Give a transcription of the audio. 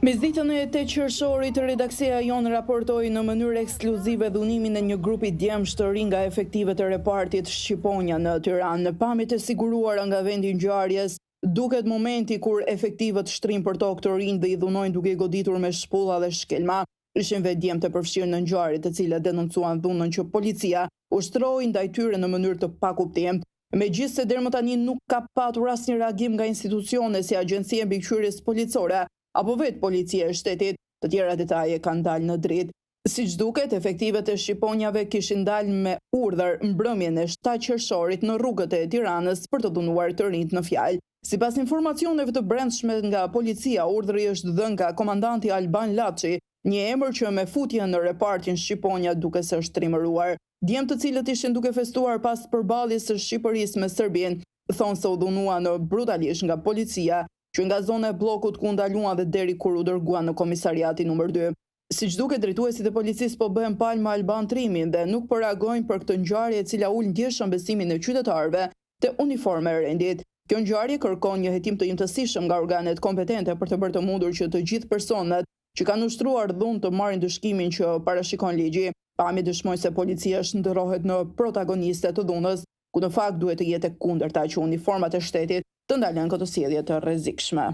Mesditën e 8 qershorit, redaksia jonë raportoi në mënyrë ekskluzive dhunimin e një grupi djemsh të ri nga efektivet e repartit Shqiponia në Tiranë. Në pamjet e siguruara nga vendi i ngjarjes, duket momenti kur efektivet shtrin për tokë të rinj dhe i dhunojnë duke i goditur me shpulla dhe shkelma. Ishin vetë djemë të përfshirë në ngjarje, të cilët denoncuan dhunën që policia ushtroi ndaj tyre në mënyrë të pakuptim. Megjithse deri më tani nuk ka patur asnjë reagim nga institucione si Agjencia Mbikëqyrjes Policore apo vetë policia e shtetit, të tjera detaje kanë dalë në dritë. Siç duket, efektivet e Shqiponjave kishin dalë me urdhër mbrëmjen e 7 qershorit në rrugët e Tiranës për të dhunuar të rinjt në fjalë. Sipas informacioneve të brendshme nga policia, urdhri është dhënë nga komandanti Alban Laçi, një emër që me futje në repartin Shqiponja duke se është trimëruar. Djemë të cilët ishin duke festuar pas përballjes së Shqipërisë me Serbinë, thonë se u dhunuan brutalisht nga policia, që nga zona e bllokut ku ndaluan dhe deri kur u dërguan në komisariatin numër 2. Siç duket, drejtuesit e policisë po bëhen palë me Alban Trimin dhe nuk po reagojnë për këtë ngjarje e cila ul ndjeshëm besimin e qytetarëve te uniforma e rendit. Kjo ngjarje kërkon një hetim të imtësishëm nga organet kompetente për të bërë të mundur që të gjithë personat që kanë ushtruar dhunë të marrin dëshkimin që parashikon ligji. Pamjet dëshmojnë se policia shndërrohet në protagoniste të dhunës, ku në fakt duhet të jetë e kundërta, që uniformat e shtetit të ndalen këtë sjellje të rrezikshme.